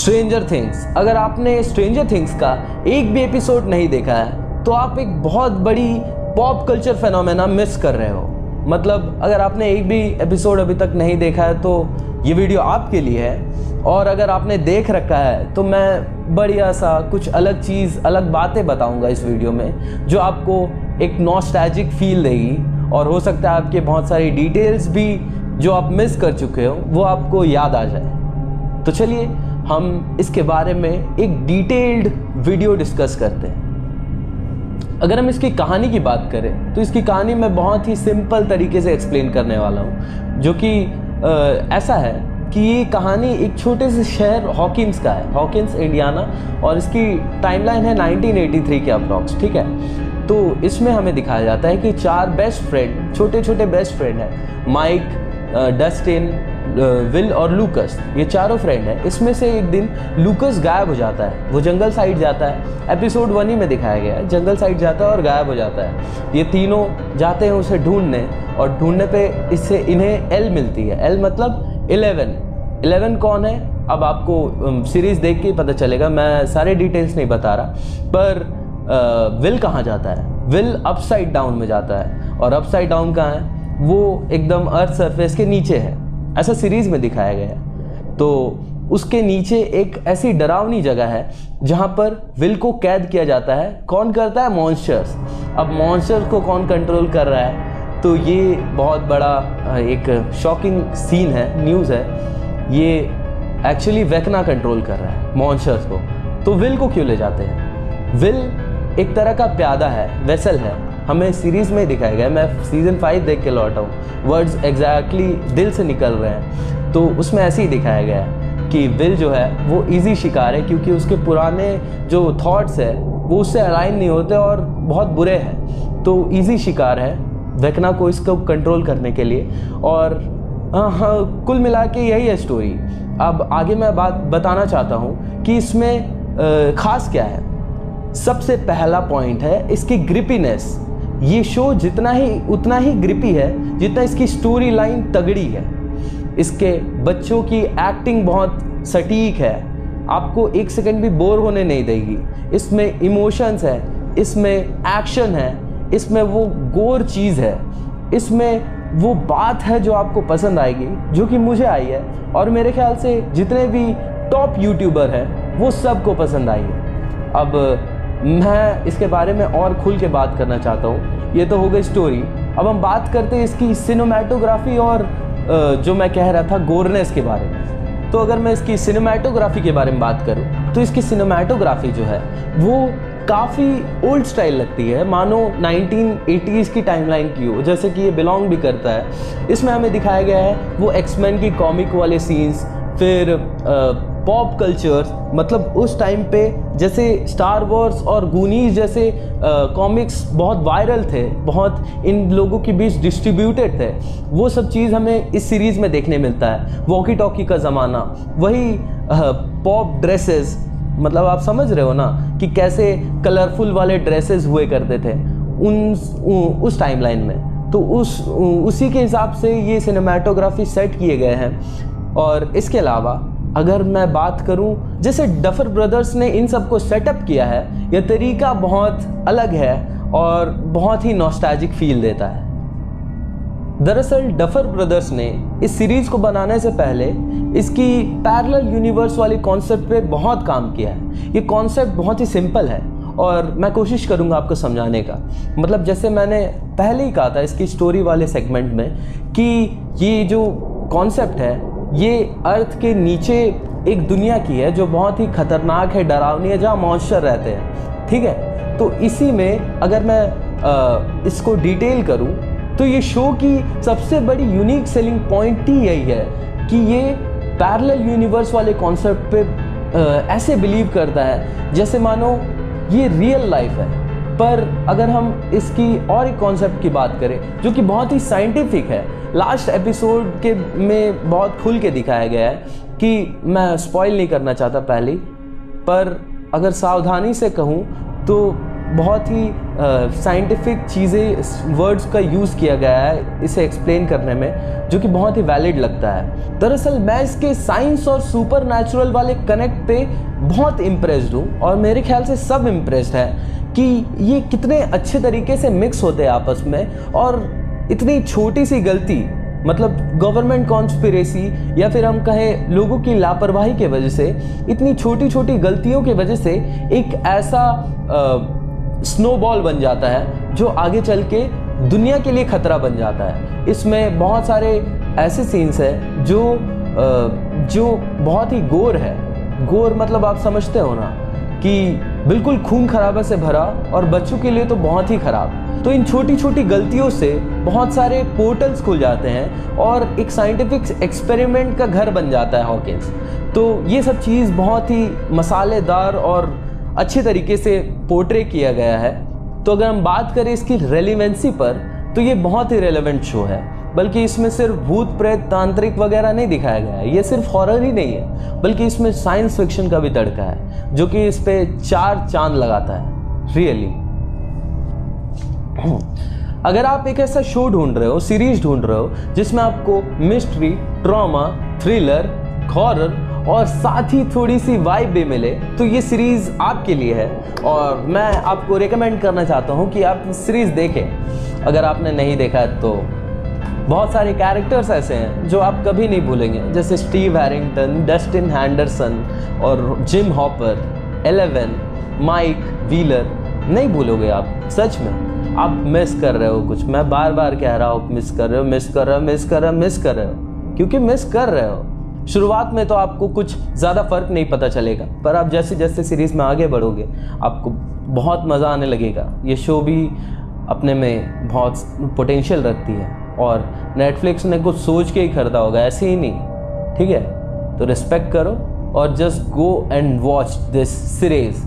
Stranger things. अगर आपने stranger things का एक भी एपिसोड नहीं देखा है तो आप एक बहुत बड़ी पॉप कल्चर फेनोमेना मिस कर रहे हो। मतलब अगर आपने एक भी एपिसोड अभी तक नहीं देखा है तो ये वीडियो आपके लिए है, और अगर आपने देख रखा है तो मैं बढ़िया सा कुछ अलग चीज़, अलग बातें बताऊंगा इस वीडियो में जो आपको एक नॉस्टैल्जिक फील देगी, और हो सकता है आपके बहुत सारी डिटेल्स भी जो आप मिस कर चुके हो वो आपको याद आ जाए। तो चलिए हम इसके बारे में एक डिटेल्ड वीडियो डिस्कस करते हैं। अगर हम इसकी कहानी की बात करें तो इसकी कहानी मैं बहुत ही सिंपल तरीके से एक्सप्लेन करने वाला हूँ, जो कि ऐसा है कि ये कहानी एक छोटे से शहर हॉकिंस का है, हॉकिंस इंडियाना, और इसकी टाइमलाइन है 1983 के अप्रॉक्स। ठीक है, तो इसमें हमें दिखाया जाता है कि 4 बेस्ट फ्रेंड, छोटे छोटे बेस्ट फ्रेंड हैं, माइक, डस्टिन, विल और लूकस, ये चारों फ्रेंड हैं। इसमें से एक दिन लूकस गायब हो जाता है, वो जंगल साइड जाता है। एपिसोड 1 ही में दिखाया गया है, जंगल साइड जाता है और गायब हो जाता है। ये तीनों जाते हैं उसे ढूंढने, और ढूंढने पे इससे इन्हें एल मिलती है। एल मतलब 11 कौन है अब आपको सीरीज देख के पता चलेगा, मैं सारे डिटेल्स नहीं बता रहा। पर विल कहाँ जाता है? विल अपसाइड डाउन में जाता है, और अपसाइड डाउन कहाँ है? वो एकदम अर्थ सरफेस के नीचे है, ऐसा सीरीज में दिखाया गया है। तो उसके नीचे एक ऐसी डरावनी जगह है जहां पर विल को कैद किया जाता है। कौन करता है? मॉन्स्टर्स। अब मॉन्स्टर्स को कौन कंट्रोल कर रहा है? तो ये बहुत बड़ा एक शॉकिंग सीन है, न्यूज़ है। ये एक्चुअली वेकना कंट्रोल कर रहा है मॉन्स्टर्स को। तो विल को क्यों ले जाते हैं? विल एक तरह का प्यादा है, वेसल है, हमें सीरीज़ में दिखाया गया है। मैं सीज़न 5 देख के लौटा हूँ, वर्ड्स एग्जैक्टली दिल से निकल रहे हैं। तो उसमें ऐसे ही दिखाया गया है कि विल जो है वो इजी शिकार है, क्योंकि उसके पुराने जो थॉट्स है वो उससे अलाइन नहीं होते और बहुत बुरे हैं। तो इजी शिकार है वेकना को इसको कंट्रोल करने के लिए। और हाँ, कुल मिला के यही है स्टोरी। अब आगे मैं बात बताना चाहता हूँ कि इसमें ख़ास क्या है। सबसे पहला पॉइंट है इसकी ग्रिपीनेस। ये शो उतना ही ग्रिपी है जितना इसकी स्टोरी लाइन तगड़ी है। इसके बच्चों की एक्टिंग बहुत सटीक है, आपको एक सेकंड भी बोर होने नहीं देगी। इसमें इमोशंस है, इसमें एक्शन है, इसमें वो गोर चीज़ है, इसमें वो बात है जो आपको पसंद आएगी, जो कि मुझे आई है, और मेरे ख्याल से जितने भी टॉप यूट्यूबर हैं वो सबको पसंद आई है। अब मैं इसके बारे में और खुल के बात करना चाहता हूँ। ये तो हो गई स्टोरी। अब हम बात करते हैं इसकी सिनेमैटोग्राफी और जो मैं कह रहा था गोरनेस के बारे में। तो अगर मैं इसकी सिनेमैटोग्राफी के बारे में बात करूँ तो इसकी सिनेमैटोग्राफी जो है वो काफ़ी ओल्ड स्टाइल लगती है, मानो 1980s की टाइमलाइन की हो, जैसे कि ये बिलोंग भी करता है। इसमें हमें दिखाया गया है वो एक्समैन की कॉमिक वाले सीन्स, फिर पॉप कल्चर, मतलब उस टाइम पे जैसे स्टार वॉर्स और गूनीज जैसे कॉमिक्स बहुत वायरल थे, बहुत इन लोगों के बीच डिस्ट्रीब्यूटेड थे, वो सब चीज़ हमें इस सीरीज़ में देखने मिलता है। वॉकी टॉकी का ज़माना, वही पॉप ड्रेसेस, मतलब आप समझ रहे हो ना कि कैसे कलरफुल वाले ड्रेसेस हुए करते थे उस टाइमलाइन में। तो उसी के हिसाब से ये सिनेमैटोग्राफी सेट किए गए हैं। और इसके अलावा अगर मैं बात करूं, जैसे डफर ब्रदर्स ने इन सब को सेटअप किया है, यह तरीका बहुत अलग है और बहुत ही नॉस्टैल्जिक फील देता है। दरअसल डफर ब्रदर्स ने इस सीरीज़ को बनाने से पहले इसकी पैरेलल यूनिवर्स वाली कॉन्सेप्ट पे बहुत काम किया है। ये कॉन्सेप्ट बहुत ही सिंपल है और मैं कोशिश करूंगा आपको समझाने का। मतलब जैसे मैंने पहले ही कहा था इसकी स्टोरी वाले सेगमेंट में कि ये जो कॉन्सेप्ट है ये अर्थ के नीचे एक दुनिया की है जो बहुत ही खतरनाक है, डरावनी है, जहाँ मॉन्स्टर रहते हैं। ठीक है, तो इसी में अगर मैं इसको डिटेल करूं तो ये शो की सबसे बड़ी यूनिक सेलिंग पॉइंट ही यही है कि ये पैरेलल यूनिवर्स वाले कॉन्सेप्ट पे ऐसे बिलीव करता है जैसे मानो ये रियल लाइफ है। पर अगर हम इसकी और एक कॉन्सेप्ट की बात करें जो कि बहुत ही साइंटिफिक है, लास्ट एपिसोड के में बहुत खुल के दिखाया गया है कि मैं स्पॉइल नहीं करना चाहता पहले, पर अगर सावधानी से कहूँ तो बहुत ही साइंटिफिक चीज़ें, वर्ड्स का यूज़ किया गया है इसे एक्सप्लेन करने में, जो कि बहुत ही वैलिड लगता है। दरअसल मैं इसके साइंस और सुपर नेचुरल वाले कनेक्ट पे बहुत इम्प्रेस्ड हूँ, और मेरे ख्याल से सब इम्प्रेस्ड है कि ये कितने अच्छे तरीके से मिक्स होते हैं आपस में। और इतनी छोटी सी गलती, मतलब गवर्नमेंट कॉन्स्पिरेसी या फिर हम कहें लोगों की लापरवाही के वजह से, इतनी छोटी छोटी गलतियों की वजह से एक ऐसा स्नोबॉल बन जाता है जो आगे चल के दुनिया के लिए खतरा बन जाता है। इसमें बहुत सारे ऐसे सीन्स हैं जो बहुत ही गोर है। गोर मतलब आप समझते हो ना, कि बिल्कुल खून खराबा से भरा, और बच्चों के लिए तो बहुत ही खराब। तो इन छोटी छोटी गलतियों से बहुत सारे पोर्टल्स खुल जाते हैं और एक साइंटिफिक एक्सपेरिमेंट का घर बन जाता है हॉकिंस। तो ये सब चीज़ बहुत ही मसालेदार और अच्छे तरीके से पोर्ट्रे किया गया है। तो अगर हम बात करें इसकी रेलिवेंसी पर, तो ये बहुत ही रेलेवेंट शो है। बल्कि इसमें सिर्फ भूत प्रेत तांत्रिक वगैरह नहीं दिखाया गया है, ये सिर्फ हॉरर ही नहीं है, बल्कि इसमें साइंस फिक्शन का भी तड़का है, जो कि इस पे 4 चांद लगाता है रियली। अगर आप एक ऐसा शो ढूंढ रहे हो, सीरीज ढूंढ रहे हो, जिसमें आपको मिस्ट्री, ट्रॉमा, थ्रिलर, हॉरर और साथ ही थोड़ी सी वाइब भी मिले, तो ये सीरीज़ आपके लिए है। और मैं आपको रेकमेंड करना चाहता हूँ कि आप सीरीज़ देखें। अगर आपने नहीं देखा है तो बहुत सारे कैरेक्टर्स ऐसे हैं जो आप कभी नहीं भूलेंगे, जैसे स्टीव हैरिंगटन, डस्टिन हैंडरसन और जिम हॉपर, 11, माइक व्हीलर। नहीं भूलोगे आप, सच में आप मिस कर रहे हो कुछ। मैं बार बार कह रहा हूँ मिस कर रहे हो, मिस कर रहे हो, मिस कर रहे हो, मिस कर रहे हो, क्योंकि मिस कर रहे हो। शुरुआत में तो आपको कुछ ज़्यादा फ़र्क नहीं पता चलेगा, पर आप जैसे जैसे सीरीज़ में आगे बढ़ोगे आपको बहुत मज़ा आने लगेगा। ये शो भी अपने में बहुत पोटेंशियल रखती है, और नेटफ्लिक्स ने कुछ सोच के ही खरीदा होगा, ऐसे ही नहीं। ठीक है, तो रिस्पेक्ट करो और just go and watch this series.